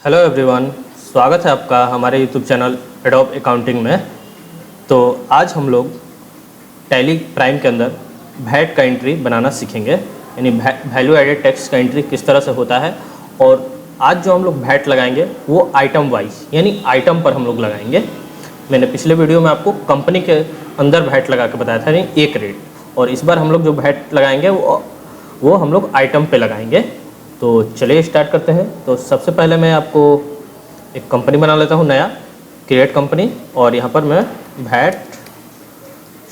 Hello everyone, स्वागत है आपका हमारे यूट्यूब चैनल एडोब अकाउंटिंग में। तो आज हम लोग टैली प्राइम के अंदर वैट का एंट्री बनाना सीखेंगे, यानी वैल्यू एडेड टैक्स का एंट्री किस तरह से होता है। और आज जो हम लोग वैट लगाएंगे वो आइटम वाइज यानी आइटम पर हम लोग लगाएंगे। मैंने पिछले वीडियो में आपको कंपनी के अंदर वैट लगा के बताया था, यानी एक रेट, और इस बार हम लोग जो वैट लगाएंगे वो हम लोग आइटम पे लगाएंगे। तो चलिए स्टार्ट करते हैं। तो सबसे पहले मैं आपको एक कंपनी बना लेता हूँ, नया क्रिएट कंपनी, और यहाँ पर मैं वैट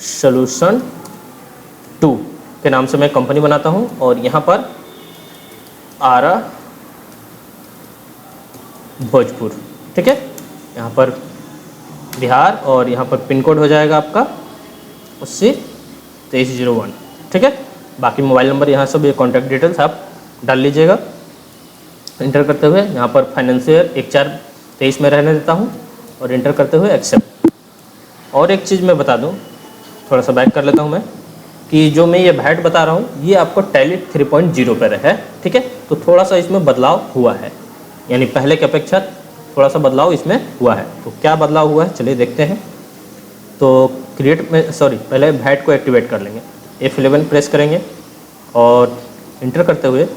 सॉल्यूशन 2 के नाम से मैं कंपनी बनाता हूँ। और यहाँ पर आरा भोजपुर, ठीक है, यहाँ पर बिहार, और यहाँ पर पिन कोड हो जाएगा आपका 80-2301, ठीक है। बाकी मोबाइल नंबर यहाँ सब ये कॉन्टैक्ट डिटेल्स आप डाल लीजिएगा। इंटर करते हुए यहाँ पर फाइनेंशियर 1/4/23 में रहने देता हूँ और इंटर करते हुए एक्सेप्ट। और एक चीज़ मैं बता दूँ, थोड़ा सा बैक कर लेता हूँ मैं, कि जो मैं ये वैट बता रहा हूँ ये आपको टैली 3.0 पर है, ठीक है। तो थोड़ा सा इसमें बदलाव हुआ है, यानी पहले की अपेक्षा थोड़ा सा बदलाव इसमें हुआ है। तो क्या बदलाव हुआ है चलिए देखते हैं। तो पहले वैट को एक्टिवेट कर लेंगे, F11 प्रेस करेंगे और इंटर करते हुए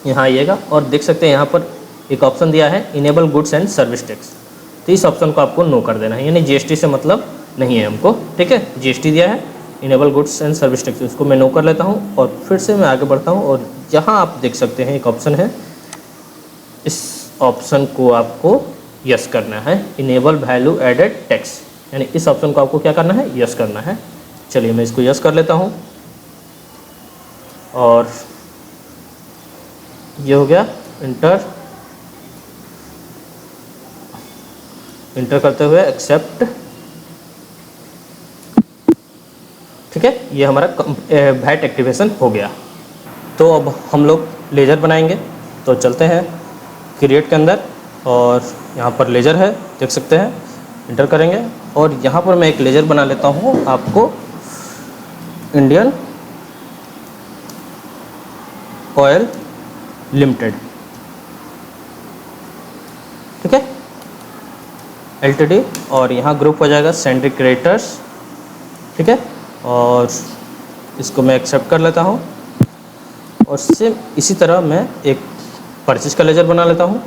यहाँ आइएगा और देख सकते हैं यहाँ पर एक ऑप्शन दिया है enable goods and service tax. तो इस ऑप्शन को आपको नो कर देना है, यानी जीएसटी से मतलब नहीं है हमको, ठीक है। जीएसटी दिया है enable goods and service tax, उसको मैं नो कर लेता हूँ और फिर से मैं आगे बढ़ता हूँ। और यहाँ आप देख सकते हैं एक ऑप्शन है, इस ऑप्शन को आपको यस करना है, इनेबल वैल्यू एडेड टैक्स, यानी इस ऑप्शन को आपको क्या करना है, यस करना है। चलिए मैं इसको यस कर लेता हूँ और ये हो गया। इंटर करते हुए एक्सेप्ट, ठीक है। ये हमारा वैट एक्टिवेशन हो गया। तो अब हम लोग लेजर बनाएंगे। तो चलते हैं क्रिएट के अंदर और यहाँ पर लेजर है, देख सकते हैं, इंटर करेंगे और यहाँ पर मैं एक लेजर बना लेता हूँ आपको इंडियन ऑयल लिमिटेड, ठीक है, LTD, और यहाँ ग्रुप हो जाएगा सेंट्रिक क्रेडिटर्स, ठीक है। और इसको मैं एक्सेप्ट कर लेता हूँ और सेम इसी तरह मैं एक परचेज का लेजर बना लेता हूँ,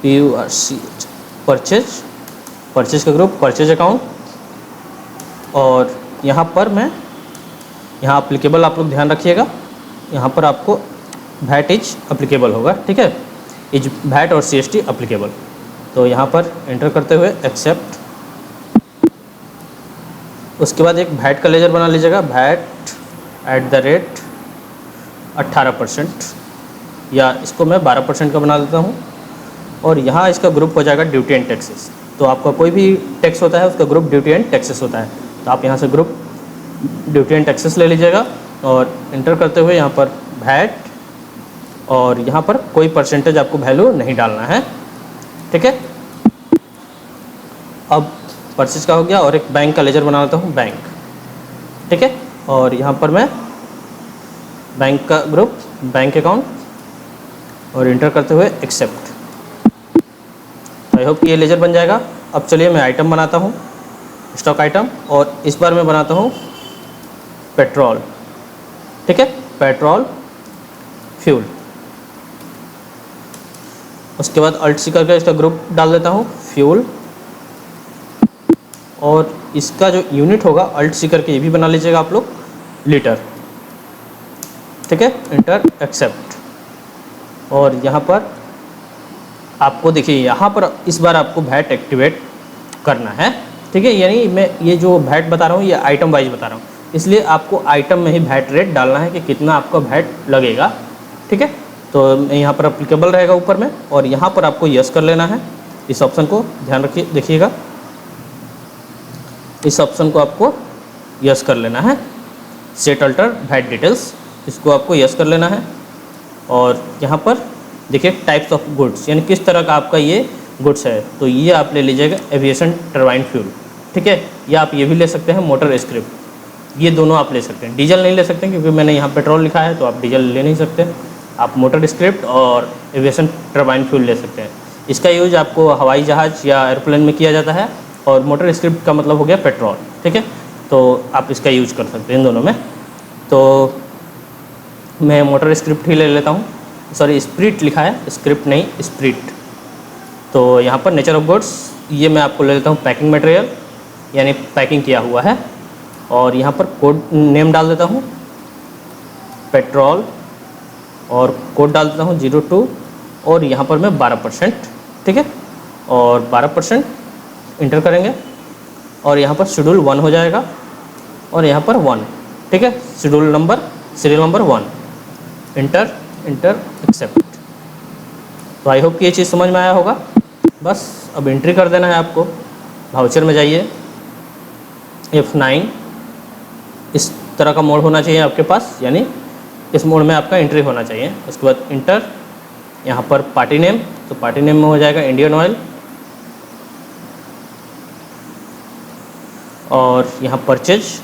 PURCH परचेज का ग्रुप, परचेज अकाउंट। और यहाँ पर मैं यहाँ अप्लीकेबल आप लोग ध्यान रखिएगा, यहाँ पर आपको वैट इज अप्लीकेबल होगा, ठीक है, इज वैट और CST अप्लीकेबल। तो यहाँ पर एंटर करते हुए एक्सेप्ट। उसके बाद एक वैट का लेजर बना लीजिएगा, वैट @ 18%, या इसको मैं 12% का बना देता हूँ। और यहाँ इसका ग्रुप हो जाएगा ड्यूटी एंड टैक्सेस। तो आपका कोई भी टैक्स होता है उसका ग्रुप ड्यूटी एंड टैक्सेस होता है, तो आप यहाँ से ग्रुप ड्यूटी एंड टैक्सेस ले लीजिएगा और इंटर करते हुए यहाँ पर वैट, और यहाँ पर कोई परसेंटेज आपको वैल्यू नहीं डालना है, ठीक है। अब परचेज का हो गया और एक बैंक का लेजर बना लेता हूँ, बैंक, ठीक है। और यहाँ पर मैं बैंक का ग्रुप, बैंक अकाउंट, और इंटर करते हुए एक्सेप्ट। आई होप कि ये लेजर बन जाएगा। अब चलिए मैं आइटम बनाता हूँ, स्टॉक आइटम, और इस बार मैं बनाता हूँ पेट्रोल, ठीक है, पेट्रोल फ्यूल। उसके बाद अल्ट सी करके इसका ग्रुप डाल देता हूँ, फ्यूल, और इसका जो यूनिट होगा अल्ट सी करके ये भी बना लीजिएगा आप लोग, लीटर, ठीक है। Enter accept. और यहाँ पर आपको देखिए, यहाँ पर इस बार आपको वैट एक्टिवेट करना है, ठीक है। यानी मैं ये जो वैट बता रहा हूँ ये आइटम वाइज बता रहा हूँ, इसलिए आपको आइटम में ही वैट रेट डालना है कि कितना आपका वैट लगेगा, ठीक है। तो यहाँ पर अप्लीकेबल रहेगा ऊपर में, और यहाँ पर आपको यस कर लेना है। इस ऑप्शन को ध्यान रखिए, देखिएगा, इस ऑप्शन को आपको यस कर लेना है, सेट अल्टर वैट डिटेल्स, इसको आपको यस कर लेना है। और यहाँ पर देखिए टाइप्स ऑफ गुड्स, यानी किस तरह का आपका ये गुड्स है, तो ये आप ले लीजिएगा एविएशन टरबाइन फ्यूल, ठीक है। या आप ये भी ले सकते हैं मोटर स्क्रिप्ट, ये दोनों आप ले सकते हैं। डीजल नहीं ले सकते क्योंकि मैंने यहाँ पेट्रोल लिखा है, तो आप डीजल ले नहीं सकते। आप मोटर स्क्रिप्ट और एविएशन टरबाइन फ्यूल ले सकते हैं। इसका यूज आपको हवाई जहाज़ या एरोप्लेन में किया जाता है, और मोटर स्क्रिप्ट का मतलब हो गया पेट्रोल, ठीक है। तो आप इसका यूज कर सकते हैं इन दोनों में। तो मैं मोटर स्क्रिप्ट ही ले लेता हूँ, सॉरी स्प्रिट लिखा है, स्क्रिप्ट नहीं स्प्रिट। तो यहाँ पर नेचर ऑफ गुड्स ये मैं आपको ले लेता हूँ पैकिंग मटेरियल, यानी पैकिंग किया हुआ है, और यहाँ पर कोड नेम डाल देता हूँ पेट्रोल, और कोड डाल देता हूँ 02, और यहाँ पर मैं 12%, ठीक है, और 12% इंटर करेंगे, और यहाँ पर शेड्यूल 1 हो जाएगा, और यहाँ पर 1, ठीक है, schedule number serial number 1, enter accept. तो आई होप कि ये चीज़ समझ में आया होगा। बस अब एंट्री कर देना है आपको। वाउचर में जाइए, F9 इस तरह का मोड होना चाहिए आपके पास, यानी इस मोड में आपका एंट्री होना चाहिए। उसके बाद इंटर, यहाँ पर पार्टी नेम, तो पार्टी नेम में हो जाएगा इंडियन ऑयल, और यहाँ परचेज,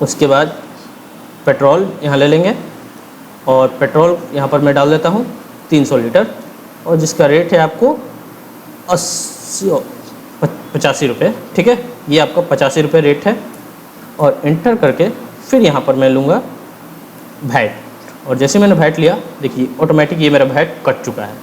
उसके बाद पेट्रोल यहाँ ले लेंगे, और पेट्रोल यहाँ पर मैं डाल देता हूँ 300 लीटर, और जिसका रेट है आपको 85 रुपये, ठीक है, ये आपका 85 रुपये रेट है। और इंटर करके फिर यहाँ पर मैं लूँगा वैट, और जैसे मैंने वैट लिया, देखिए ऑटोमेटिक ये मेरा वैट कट चुका है।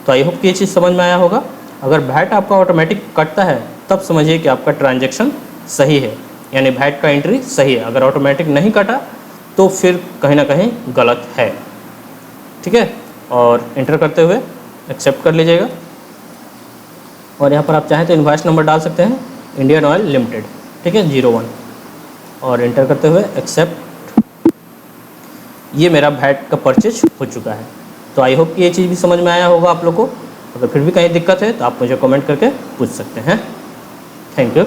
तो आई होप कि ये चीज़ समझ में आया होगा। अगर वैट आपका ऑटोमेटिक कटता है तब समझिए कि आपका ट्रांजैक्शन सही है, यानी वैट का एंट्री सही है। अगर ऑटोमेटिक नहीं कटा तो फिर कहीं ना कहीं गलत है, ठीक है। और इंटर करते हुए एक्सेप्ट कर लीजिएगा, और यहाँ पर आप चाहें तो इनवॉइस नंबर डाल सकते हैं, इंडियन ऑयल लिमिटेड, ठीक है, 01, और इंटर करते हुए एक्सेप्ट। ये मेरा वैट का परचेज हो चुका है। तो आई होप कि ये चीज़ भी समझ में आया होगा आप लोग को। अगर फिर भी कहीं दिक्कत है तो आप मुझे कमेंट करके पूछ सकते हैं। Thank you.